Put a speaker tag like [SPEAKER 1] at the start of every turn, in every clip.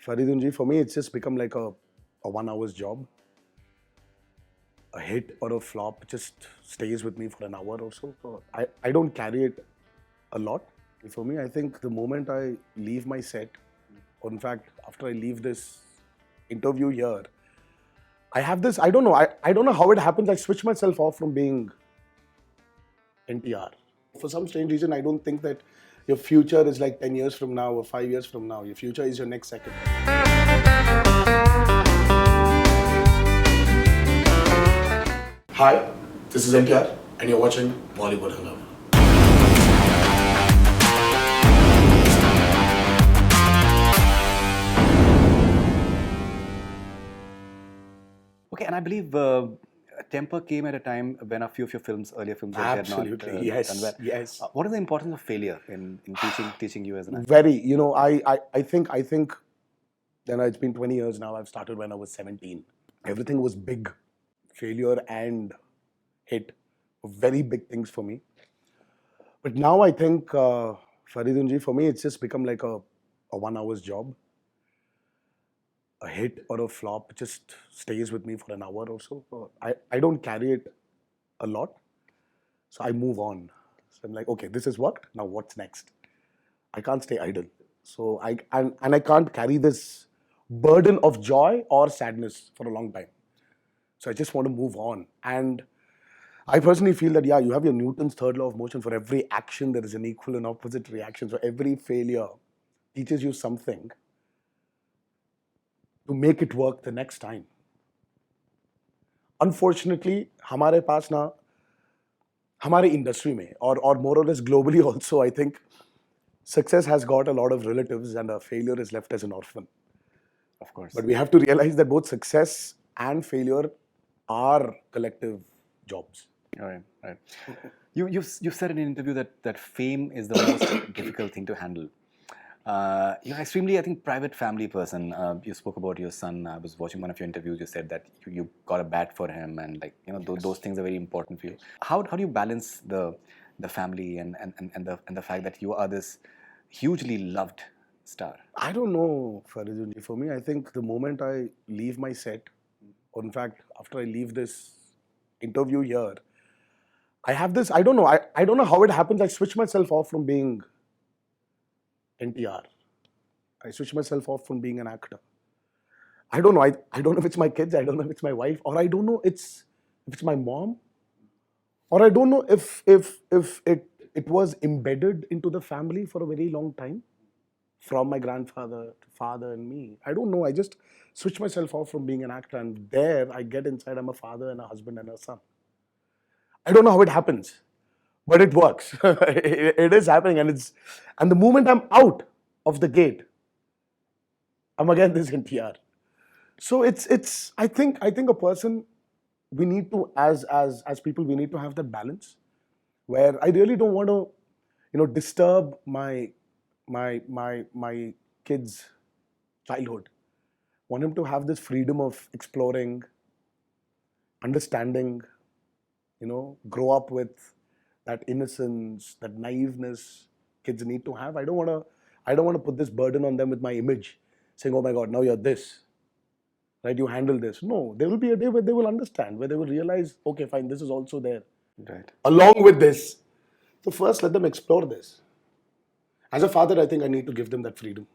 [SPEAKER 1] Faridoon ji, for me, it's just become like a 1 hour's job. A hit or a flop just stays with me for an hour or so. So I don't carry it a lot. For me, I think the moment I leave my set, or in fact, after I leave this interview here, I have this, I don't know, I don't know how it happens. I switch myself off from being NTR. For some strange reason, I don't think that your future is like 10 years from now or 5 years from now. Your future is your next second. Hi, this is N.T.R. and you're watching Bollywood Hungama.
[SPEAKER 2] Okay, and I believe Temper came at a time when a few of your earlier films,
[SPEAKER 1] Absolutely,
[SPEAKER 2] had not
[SPEAKER 1] yes,
[SPEAKER 2] done well.
[SPEAKER 1] yes.
[SPEAKER 2] What is the importance of failure in teaching you as an actor?
[SPEAKER 1] Very, I think, it's been 20 years now. I've started when I was 17. Everything was big. Failure and hit were very big things for me. But now I think, Faridoon ji, for me, it's just become like a 1 hour's job. A hit or a flop just stays with me for an hour or so. So I don't carry it a lot. So I move on. So I'm like, okay, this has worked. Now what's next? I can't stay idle. So I can't carry this burden of joy or sadness for a long time. So I just want to move on. And I personally feel that, yeah, you have your Newton's third law of motion. For every action, there is an equal and opposite reaction. So every failure teaches you something to make it work the next time. Unfortunately, हमारे पास ना हमारे industry में or more or less globally also, I think success has got a lot of relatives and a failure is left as an orphan.
[SPEAKER 2] Of course.
[SPEAKER 1] But we have to realize that both success and failure are collective jobs.
[SPEAKER 2] All right, right. You've said in an interview that fame is the most difficult thing to handle. You're an extremely, I think, private family person. You spoke about your son. I was watching one of your interviews. You said that you got a bat for him, and those things are very important for you. How do you balance the family and the fact that you are this hugely loved star?
[SPEAKER 1] I don't know, Faridoon ji. For me, I think the moment I leave my set, or in fact, after I leave this interview here, I have this, I don't know how it happens. I switch myself off from being NTR. I switch myself off from being an actor. I don't know. I don't know if it's my kids. I don't know if it's my wife, or I don't know if it's my mom, or I don't know if it was embedded into the family for a very long time, from my grandfather to father and me. I don't know. I just switch myself off from being an actor, and there I get inside. I'm a father and a husband and a son. I don't know how it happens, but it works. It is happening, and the moment I'm out of the gate, I'm again this NTR. So it's I think a person, we need to, as people, we need to have that balance where I really don't want to disturb my kid's childhood. Want him to have this freedom of exploring, understanding, grow up with that innocence, that naiveness kids need to have. I don't want to put this burden on them with my image, saying, oh my God, now you're this, right? You handle this. No, there will be a day where they will understand, where they will realize, okay, fine, this is also there.
[SPEAKER 2] Right.
[SPEAKER 1] Along with this. So first, let them explore this. As a father, I think I need to give them that freedom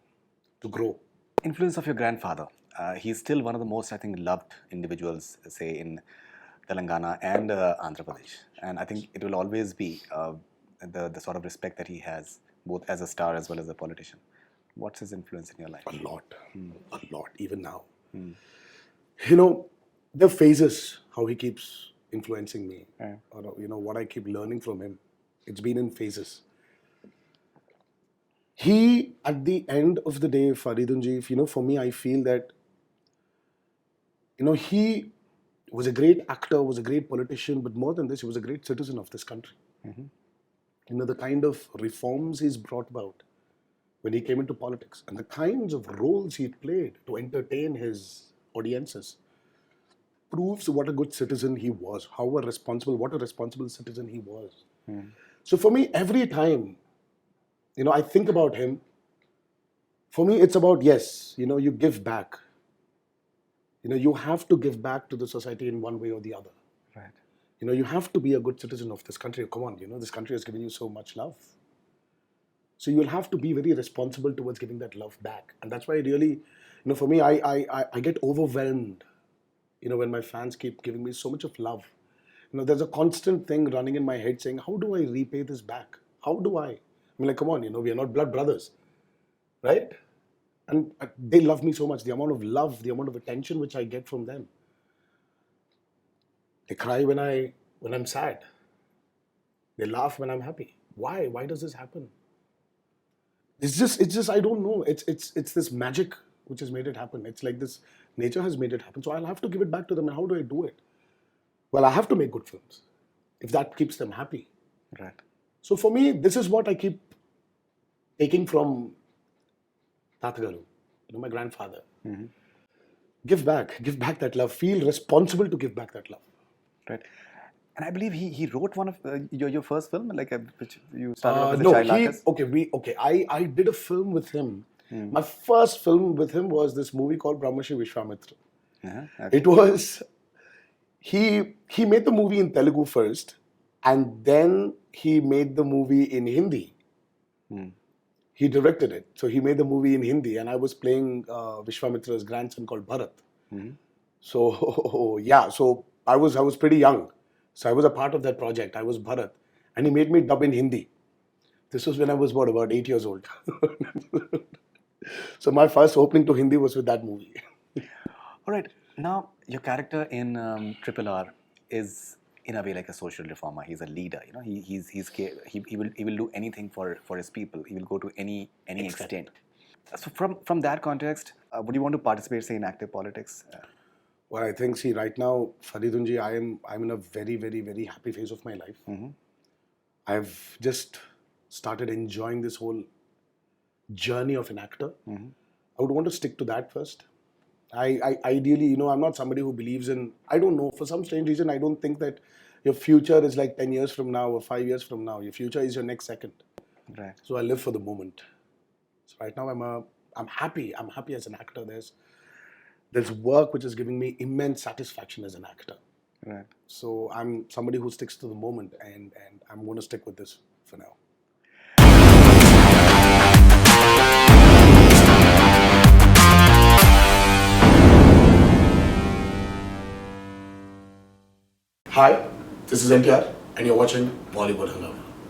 [SPEAKER 1] to grow.
[SPEAKER 2] Influence of your grandfather. He's still one of the most, I think, loved individuals, say, in Telangana and Andhra Pradesh. And I think it will always be the sort of respect that he has, both as a star as well as a politician. What's his influence in your life?
[SPEAKER 1] A lot, even now. There are phases how he keeps influencing me.
[SPEAKER 2] Yeah.
[SPEAKER 1] Or, what I keep learning from him. It's been in phases. He, at the end of the day, Faridoon ji, for me, I feel that, he was a great actor, was a great politician, but more than this, he was a great citizen of this country. Mm-hmm. The kind of reforms he's brought about when he came into politics and the kinds of roles he played to entertain his audiences proves what a good citizen he was, what a responsible citizen he was. So for me, every time, I think about him, For me, it's about, yes, you give back. You have to give back to the society in one way or the other.
[SPEAKER 2] Right.
[SPEAKER 1] You have to be a good citizen of this country. Come on, this country has given you so much love. So you will have to be very responsible towards giving that love back. And that's why really, for me, I get overwhelmed, when my fans keep giving me so much of love. There's a constant thing running in my head saying, how do I repay this back? How do I? Like, come on, we are not blood brothers, right? And they love me so much. The amount of love, the amount of attention which I get from them. They cry when I'm sad. They laugh when I'm happy. Why? Why does this happen? It's just I don't know. It's this magic which has made it happen. It's like this nature has made it happen. So I'll have to give it back to them. And how do I do it? Well, I have to make good films if that keeps them happy.
[SPEAKER 2] Right.
[SPEAKER 1] So for me, this is what I keep taking from Tatagaru, my grandfather.
[SPEAKER 2] Mm-hmm.
[SPEAKER 1] Give back that love. Feel responsible to give back that love.
[SPEAKER 2] Right. And I believe he wrote one of your first film, which you started off with the Child Artist.
[SPEAKER 1] I did a film with him. My first film with him was this movie called Brahmashi Vishwamitra.
[SPEAKER 2] Okay.
[SPEAKER 1] It was, he made the movie in Telugu first, and then he made the movie in Hindi. He directed it. So he made the movie in Hindi, and I was playing Vishwamitra's grandson called Bharat. So yeah, so I was pretty young. So I was a part of that project. I was Bharat. And he made me dub in Hindi. This was when I was about 8 years old. So my first opening to Hindi was with that movie.
[SPEAKER 2] All right. Now, your character in RRR is in a way like a social reformer. He's a leader. He will do anything for his people. He will go to any extent. So from that context, would you want to participate, say, in active politics?
[SPEAKER 1] Well, I think, see, right now, Faridoon ji, I'm in a very, very, very happy phase of my life. I've just started enjoying this whole journey of an actor. I would want to stick to that first. I ideally, I'm not somebody who believes in, I don't know, for some strange reason, I don't think that your future is like 10 years from now or 5 years from now. Your future is your next second.
[SPEAKER 2] Right.
[SPEAKER 1] So I live for the moment. So right now I'm happy. I'm happy as an actor. There's work which is giving me immense satisfaction as an actor.
[SPEAKER 2] Right.
[SPEAKER 1] So I'm somebody who sticks to the moment, and I'm going to stick with this for now. Hi, this is N.T.R. and you're watching Bollywood Hungama.